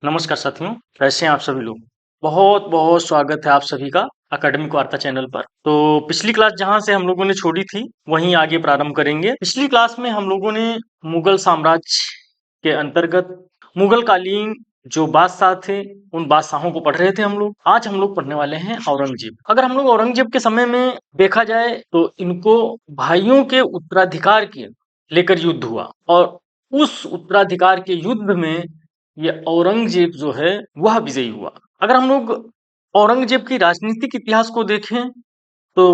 नमस्कार साथियों, कैसे हैं आप सभी लोग? बहुत-बहुत स्वागत है आप सभी का एकेडमिक वार्ता चैनल पर। तो पिछली क्लास जहाँ से हम लोगों ने छोड़ी थी, वहीं आगे प्रारंभ करेंगे। पिछली क्लास में हम लोगों ने मुगल साम्राज्य के अंतर्गत मुगलकालीन जो बादशाह थे, उन बादशाहों को पढ़ रहे थे हम लोग। आज हम लोग पढ़ने वाले हैं औरंगजेब। अगर हम लोग औरंगजेब के समय में देखा जाए, तो इनको भाइयों के उत्तराधिकार के लेकर युद्ध हुआ और उस उत्तराधिकार के युद्ध में ये औरंगजेब जो है वह विजयी हुआ। अगर हम लोग औरंगजेब की राजनीतिक इतिहास को देखें तो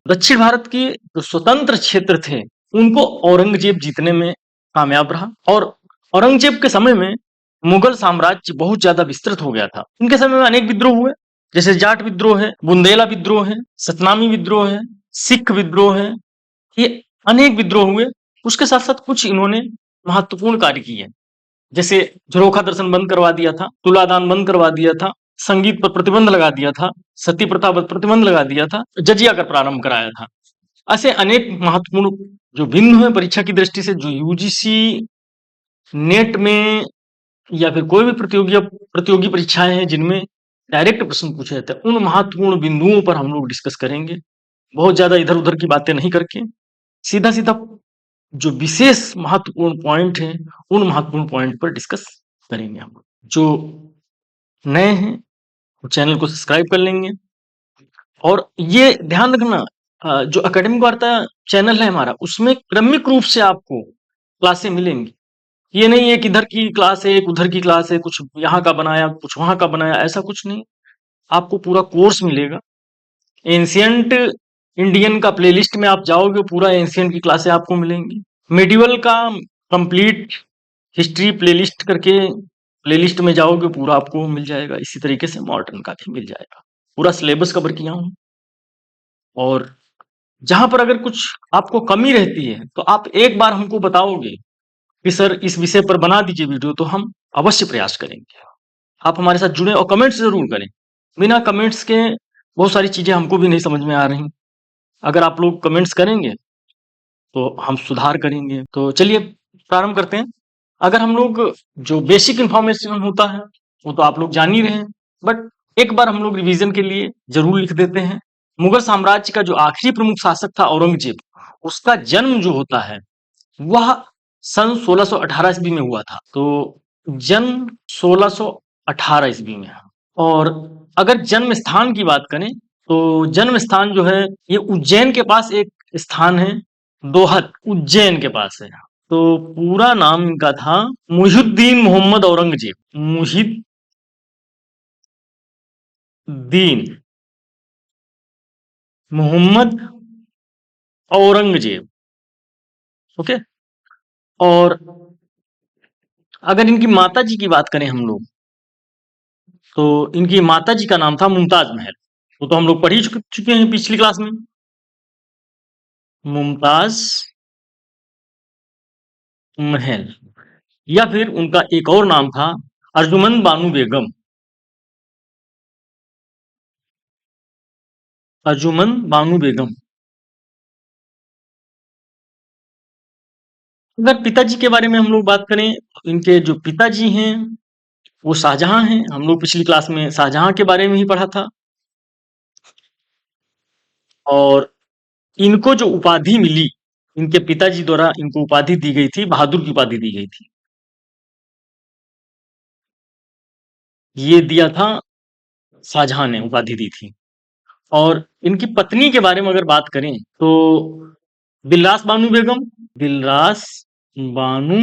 दक्षिण भारत के जो स्वतंत्र क्षेत्र थे उनको औरंगजेब जीतने में कामयाब रहा और औरंगजेब के समय में मुगल साम्राज्य बहुत ज्यादा विस्तृत हो गया था। इनके समय में अनेक विद्रोह हुए, जैसे जाट विद्रोह है, बुंदेला विद्रोह है, सतनामी विद्रोह है, सिख विद्रोह है। ये अनेक विद्रोह हुए। उसके साथ साथ कुछ इन्होंने महत्वपूर्ण कार्य किए, जैसे झरोखा दर्शन बंद करवा दिया था, तुलादान बंद करवा दिया था, संगीत पर प्रतिबंध लगा दिया था, सती प्रथा पर प्रतिबंध लगा दिया था, जजिया कर प्रारंभ कराया था। ऐसे अनेक महत्वपूर्ण जो भिन्न हुए परीक्षा की दृष्टि से, जो यूजीसी नेट में या फिर कोई भी प्रतियोगी परीक्षाएं हैं जिनमें डायरेक्ट प्रश्न पूछे जाते हैं, उन महत्वपूर्ण बिंदुओं पर हम लोग डिस्कस करेंगे। बहुत ज्यादा इधर उधर की बातें नहीं करके सीधा सीधा जो विशेष महत्वपूर्ण पॉइंट हैं उन महत्वपूर्ण पॉइंट पर डिस्कस करेंगे हम। जो नए हैं वो चैनल को सब्सक्राइब कर लेंगे और ये ध्यान रखना, जो एकेडमिक वार्ता चैनल है हमारा, उसमें क्रमिक रूप से आपको क्लासें मिलेंगी। ये नहीं है कि इधर की क्लास है, एक उधर की क्लास है, कुछ यहाँ का बनाया कुछ वहां का बनाया, ऐसा कुछ नहीं। आपको पूरा कोर्स मिलेगा। एंशियंट इंडियन का प्लेलिस्ट में आप जाओगे, पूरा एंशियंट की क्लासें आपको मिलेंगी। मेडिवल का कंप्लीट हिस्ट्री प्लेलिस्ट करके प्लेलिस्ट में जाओगे, पूरा आपको मिल जाएगा। इसी तरीके से मॉडर्न का भी मिल जाएगा। पूरा सिलेबस कवर किया हूँ। और जहां पर अगर कुछ आपको कमी रहती है तो आप एक बार हमको बताओगे कि सर इस विषय पर बना दीजिए वीडियो, तो हम अवश्य प्रयास करेंगे। आप हमारे साथ जुड़े और कमेंट्स जरूर करें। बिना कमेंट्स के बहुत सारी चीजें हमको भी नहीं समझ में आ रही। अगर आप लोग कमेंट्स करेंगे तो हम सुधार करेंगे। तो चलिए प्रारंभ करते हैं। अगर हम लोग जो बेसिक इंफॉर्मेशन होता है वो तो आप लोग जान ही रहे हैं, बट एक बार हम लोग रिवीजन के लिए जरूर लिख देते हैं। मुगल साम्राज्य का जो आखिरी प्रमुख शासक था औरंगजेब, उसका जन्म जो होता है वह सन 1618 ईस्वी में हुआ था। तो जन्म 1618 ईस्वी में है। और अगर जन्म स्थान की बात करें तो जन्म स्थान जो है ये उज्जैन के पास एक स्थान है, दोहत उज्जैन के पास है। तो पूरा नाम इनका था मुहिउद्दीन मोहम्मद औरंगजेब। मुहिउद्दीन मोहम्मद औरंगजेब। ओके। और अगर इनकी माता जी की बात करें हम लोग, तो इनकी माता जी का नाम था मुमताज महल। वो तो हम लोग पढ़ ही चुके हैं पिछली क्लास में। मुमताज महल। या फिर उनका एक और नाम था अर्जुमंद बानू बेगम। अर्जुमंद बानू बेगम। अगर पिताजी के बारे में हम लोग बात करें तो इनके जो पिताजी हैं वो शाहजहां हैं। हम लोग पिछली क्लास में शाहजहां के बारे में ही पढ़ा था। और इनको जो उपाधि मिली, इनके पिताजी द्वारा इनको उपाधि दी गई थी, बहादुर की उपाधि दी गई थी। ये दिया था शाहजहां ने, उपाधि दी थी। और इनकी पत्नी के बारे में अगर बात करें तो दिलरास बानू बेगम। दिलरास बानू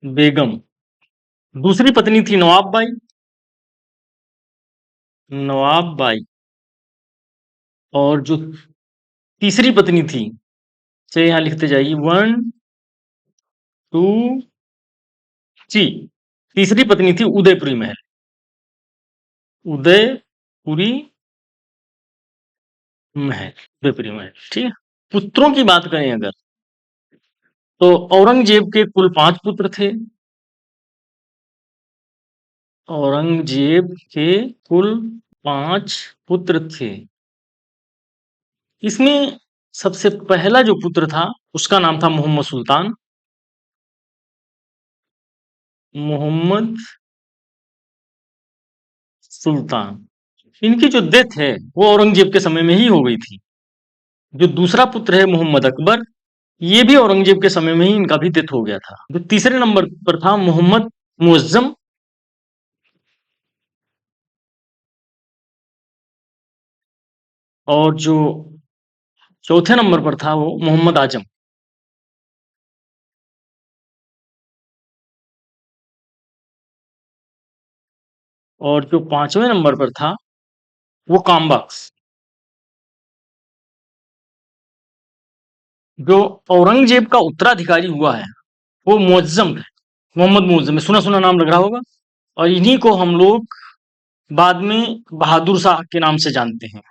बेगम। दूसरी पत्नी थी नवाब बाई। Nawab by. और जो तीसरी पत्नी थी, से यहां लिखते जाइए, 1 2 3। तीसरी पत्नी थी उदयपुरी महल। उदयपुरी महल। उदयपुरी महल, ठीक है। पुत्रों की बात करें अगर, तो औरंगजेब के कुल 5 पुत्र थे। औरंगजेब के कुल 5 पुत्र थे। इसमें सबसे पहला जो पुत्र था उसका नाम था मोहम्मद सुल्तान। मोहम्मद सुल्तान। इनकी जो डेथ है वो औरंगजेब के समय में ही हो गई थी। जो दूसरा पुत्र है मोहम्मद अकबर, ये भी औरंगजेब के समय में ही इनका भी डेथ हो गया था। जो तीसरे नंबर पर था मोहम्मद मुअज्जम, और जो चौथे नंबर पर था वो मोहम्मद आजम। और जो पांचवें नंबर पर था वो कामबख्श। जो औरंगजेब का उत्तराधिकारी हुआ है वो मुअज्जम है, मोहम्मद मुअज्जम है, सुना सुना नाम लग रहा होगा। और इन्हीं को हम लोग बाद में बहादुर शाह के नाम से जानते हैं।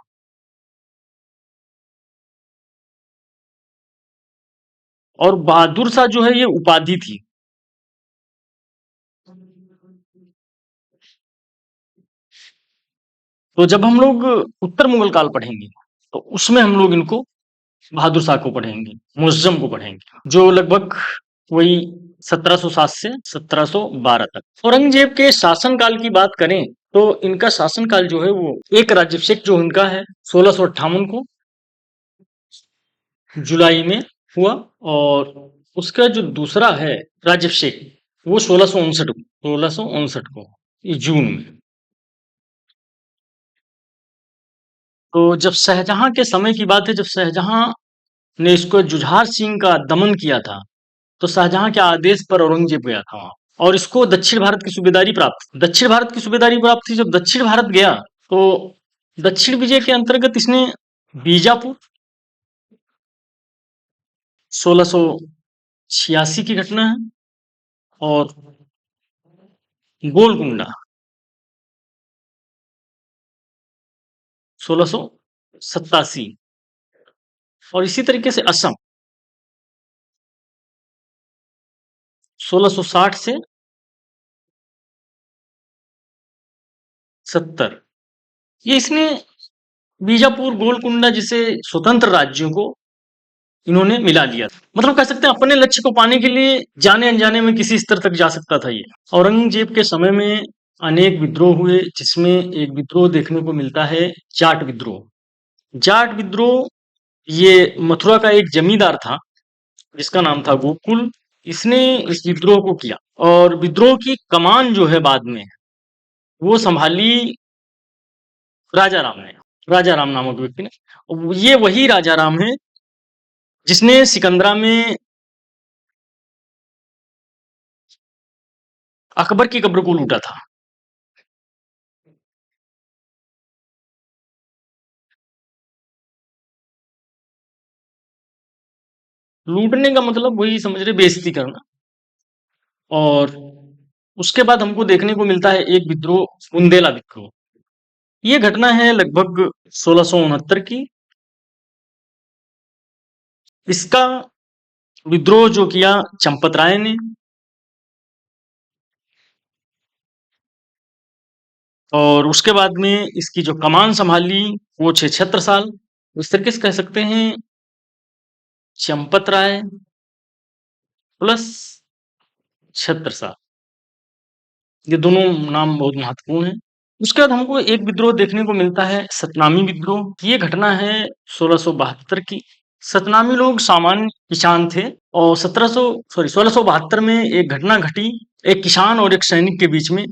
और बहादुर शाह जो है ये उपाधि थी। तो जब हम लोग उत्तर मुगल काल पढ़ेंगे तो उसमें हम लोग इनको बहादुर शाह को पढ़ेंगे, मुअज्जम को पढ़ेंगे, जो लगभग वही 1707 से 1712 तक। औरंगजेब के शासनकाल की बात करें तो इनका शासनकाल जो है वो एक राज्यभिषेक जो इनका है 1658 को जुलाई में हुआ। और उसका जो दूसरा है राज्यभिषेक वो 1659 को ये जून में। तो जब शाहजहां के समय की बात है, जब शाहजहां ने इसको जुझार सिंह का दमन किया था, तो शाहजहां के आदेश पर औरंगजेब गया था वहां। और इसको दक्षिण भारत की सूबेदारी प्राप्त थी। दक्षिण भारत की सूबेदारी प्राप्त थी। जब दक्षिण भारत गया तो दक्षिण विजय के अंतर्गत इसने बीजापुर, 1686 की घटना है, और गोलकुंडा 1687, और इसी तरीके से असम 1660 से 70। ये इसने बीजापुर, गोलकुंडा जैसे स्वतंत्र राज्यों को इन्होंने मिला लिया था। मतलब कह सकते हैं अपने लक्ष्य को पाने के लिए जाने अनजाने में किसी स्तर तक जा सकता था ये। औरंगजेब के समय में अनेक विद्रोह हुए, जिसमें एक विद्रोह देखने को मिलता है जाट विद्रोह। जाट विद्रोह, ये मथुरा का एक जमींदार था जिसका नाम था गोकुल। इसने इस विद्रोह को किया, और विद्रोह की कमान जो है बाद में वो संभाली राजा राम ने। राजा राम नामक व्यक्ति ने। ये वही राजा राम है जिसने सिकंदरा में अकबर की कब्र को लूटा था। लूटने का मतलब वही समझ रहे, बेइज्जती करना। और उसके बाद हमको देखने को मिलता है एक विद्रोह, बुंदेला विद्रोह। ये घटना है लगभग 1669 की। इसका विद्रोह जो किया चंपत राय ने। और उसके बाद में इसकी जो कमान संभाली वो 76 साल। इस तरीके से कह सकते हैं चंपत राय प्लस 76 साल, ये दोनों नाम बहुत महत्वपूर्ण हैं। उसके बाद हमको एक विद्रोह देखने को मिलता है सतनामी विद्रोह। ये घटना है 1672 की। सतनामी लोग सामान्य किसान थे, और 1672 में एक घटना घटी। एक किसान और एक सैनिक के बीच में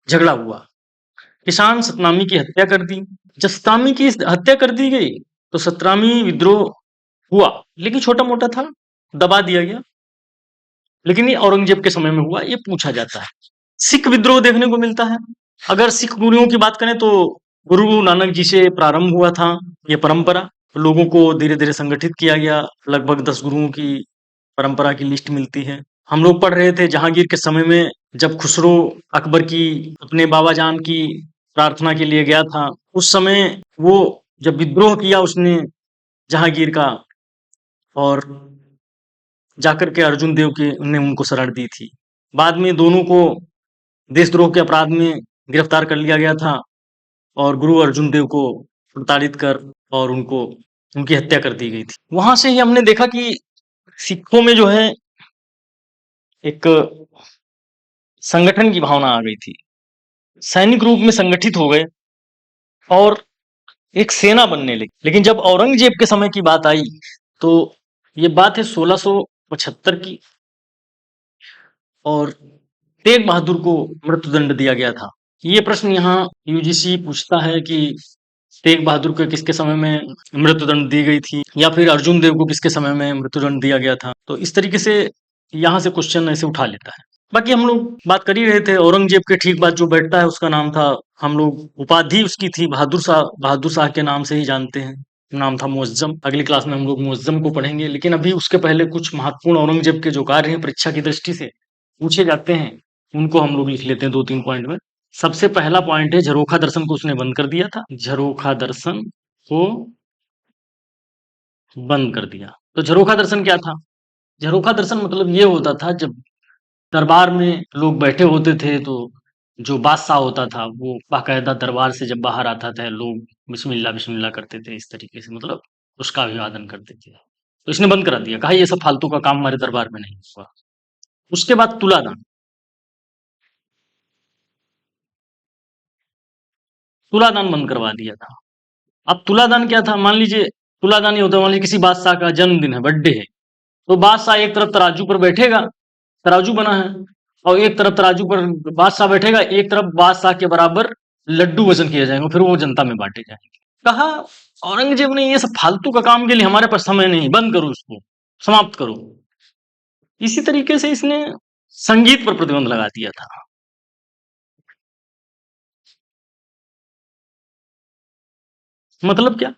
झगड़ा हुआ। किसान सतनामी की हत्या कर दी। जब सतनामी की हत्या कर दी गई तो सतनामी विद्रोह हुआ, लेकिन छोटा मोटा था, दबा दिया गया। लेकिन ये औरंगजेब के समय में हुआ, ये पूछा जाता है। सिख विद्रोह देखने को मिलता है। अगर सिख गुरुओं की बात करें तो गुरु नानक जी से प्रारंभ हुआ था ये परंपरा। लोगों को धीरे धीरे संगठित किया गया। लगभग 10 गुरुओं की परंपरा की लिस्ट मिलती है। हम लोग पढ़ रहे थे जहांगीर के समय में, जब खुसरो अकबर की अपने बाबा जान की प्रार्थना के लिए गया था, उस समय वो जब विद्रोह किया उसने जहांगीर का, और जाकर के अर्जुन देव के ने उनको शरण दी थी। बाद में दोनों को देशद्रोह के अपराध में गिरफ्तार कर लिया गया था, और गुरु अर्जुन देव को प्रताड़ित कर और उनको उनकी हत्या कर दी गई थी। वहां से ही हमने देखा कि सिखों में जो है एक संगठन की भावना आ गई थी, सैनिक रूप में संगठित हो गए और एक सेना बनने लगी। लेकिन जब औरंगजेब के समय की बात आई तो ये बात है 1675 की, और तेग बहादुर को मृत्युदंड दिया गया था। ये प्रश्न यहाँ यूजीसी पूछता है कि तेग बहादुर को किसके समय में मृत्युदंड दी गई थी, या फिर अर्जुन देव को किसके समय में मृत्युदंड दिया गया था। तो इस तरीके से यहाँ से क्वेश्चन ऐसे उठा लेता है। बाकी हम लोग बात कर ही रहे थे, औरंगजेब के ठीक बाद जो बैठता है उसका नाम था, हम लोग उपाधि उसकी थी बहादुर शाह के नाम से ही जानते हैं, नाम था मुअज्जम। अगली क्लास में हम लोग मुअज्जम को पढ़ेंगे, लेकिन अभी उसके पहले कुछ महत्वपूर्ण औरंगजेब के जो कार्य हैं परीक्षा की दृष्टि से पूछे जाते हैं, उनको हम लोग लिख लेते हैं 2-3 पॉइंट में। सबसे पहला पॉइंट है, झरोखा दर्शन को उसने बंद कर दिया था। झरोखा दर्शन को बंद कर दिया। तो झरोखा दर्शन क्या था? झरोखा दर्शन मतलब ये होता था, जब दरबार में लोग बैठे होते थे तो जो बादशाह होता था वो बाकायदा दरबार से जब बाहर आता था, लोग बिस्मिल्लाह बिस्मिल्लाह करते थे, इस तरीके से मतलब उसका अभिवादन करते थे। तो इसने बंद करा दिया, कहा ये सब फालतू का काम हमारे दरबार में नहीं हुआ। उसके बाद तुलादान, तुलादान बंद करवा दिया था। अब तुलादान क्या था? मान लीजिए तुलादान ये होता है, मान लीजिए किसी बादशाह का जन्मदिन है, बर्थडे है, तो बादशाह एक तरफ तराजू पर बैठेगा, तराजू बना है, और एक तरफ तराजू पर बादशाह बैठेगा, एक तरफ बादशाह के बराबर लड्डू वजन किए जाएंगे, फिर वो जनता में बांटे जाएंगे। कहा औरंगजेब ने ये सब फालतू का काम के लिए हमारे पास समय नहीं, बंद करो इसको, समाप्त करो। इसी तरीके से इसने संगीत पर प्रतिबंध लगा दिया था। मतलब क्या?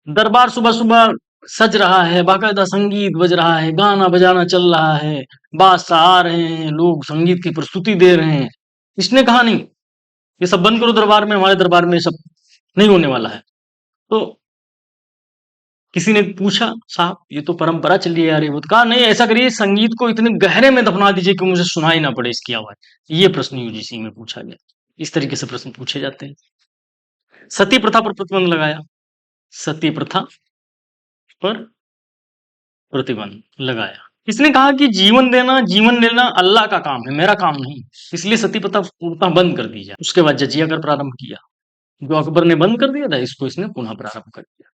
दरबार सुबह सुबह सज रहा है, बाकायदा संगीत बज रहा है, गाना बजाना चल रहा है, बादशाह आ रहे हैं, लोग संगीत की प्रस्तुति दे रहे हैं। इसने कहा नहीं, ये सब बंद करो दरबार में, हमारे दरबार में ये सब नहीं होने वाला है। तो किसी ने पूछा, साहब ये तो परंपरा चली आ रही है। वो तो कहा नहीं, ऐसा करिए संगीत को इतने गहरे में दफना दीजिए कि मुझे सुनाई ना पड़े इसकी आवाज। ये प्रश्न यूजीसी में पूछा गया। इस तरीके से प्रश्न पूछे जाते हैं। सती प्रथा पर प्रतिबंध लगाया, सती प्रथा पर प्रतिबंध लगाया। इसने कहा कि जीवन देना जीवन लेना अल्लाह का काम है, मेरा काम नहीं, इसलिए सती प्रथा पूर्णतः बंद कर दी जाए। उसके बाद जजिया कर प्रारंभ किया, जो अकबर ने बंद कर दिया था इसको इसने पुनः प्रारंभ कर दिया।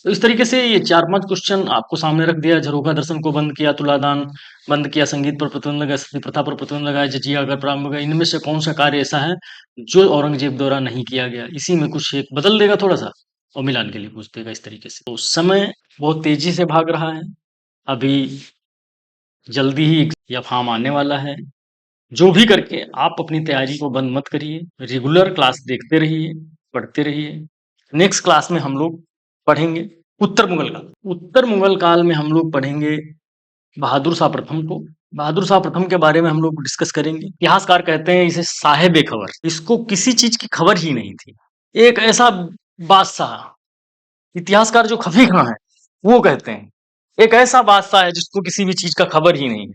तो इस तरीके से ये 4-5 क्वेश्चन आपको सामने रख दिया। झरोखा दर्शन को बंद किया, तुलादान बंद किया, संगीत पर प्रतिबंध लगाया, सती प्रथा पर प्रतिबंध लगाया, जजिया कर प्रारंभ हो गया। इनमें से कौन सा कार्य ऐसा है जो औरंगजेब द्वारा नहीं किया गया? इसी में कुछ एक बदल देगा थोड़ा सा और मिलान के लिए पूछ देगा, इस तरीके से। तो समय बहुत तेजी से भाग रहा है, अभी जल्दी ही या फार्म आने वाला है। जो भी करके आप अपनी तैयारी को बंद मत करिए, रेगुलर क्लास देखते रहिए, पढ़ते रहिए। नेक्स्ट क्लास में हम लोग पढ़ेंगे उत्तर मुगल काल। उत्तर मुगल काल में हम लोग पढ़ेंगे बहादुर शाह प्रथम को। बहादुर शाह प्रथम के बारे में हम लोग डिस्कस करेंगे। इतिहासकार कहते हैं इसे साहेब खबर, इसको किसी चीज की खबर ही नहीं थी। एक ऐसा बादशाह, इतिहासकार जो खफी खां है वो कहते हैं एक ऐसा बादशाह है जिसको किसी भी चीज का खबर ही नहीं है,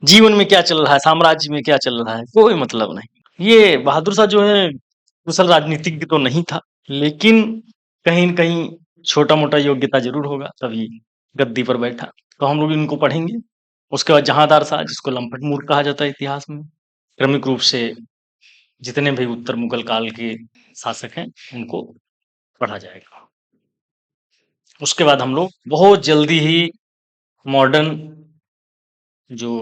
जीवन में क्या चल रहा है, साम्राज्य में क्या चल रहा है, कोई मतलब नहीं। ये बहादुर शाह जो है कुशल राजनीतिज्ञ तो नहीं था, लेकिन कहीं न कहीं छोटा-मोटा योग्यता ज़रूर होगा, तभी गद्दी पर बैठा। तो हम लोग इनको पढ़ेंगे। उसके बाद जहांदार शाह, जिसको लंपट मूर्ख कहा जाता है इतिहास में। क्रमिक रूप से जितने भी उत्तर मुगल काल के शासक हैं, उनको पढ़ा जाएगा। उसके बाद हम लोग बहुत जल्दी ही मॉडर्न जो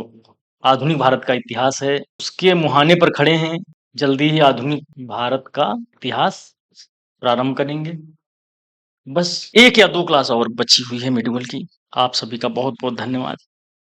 आधुनिक भारत का इतिहास है, उसके मुहाने पर खड़े हैं। जल्दी ही आधुनिक भारत का इतिहास प्रारंभ करेंगे। बस 1 या 2 क्लास और बची हुई है मेडिकल की। आप सभी का बहुत-बहुत धन्यवाद।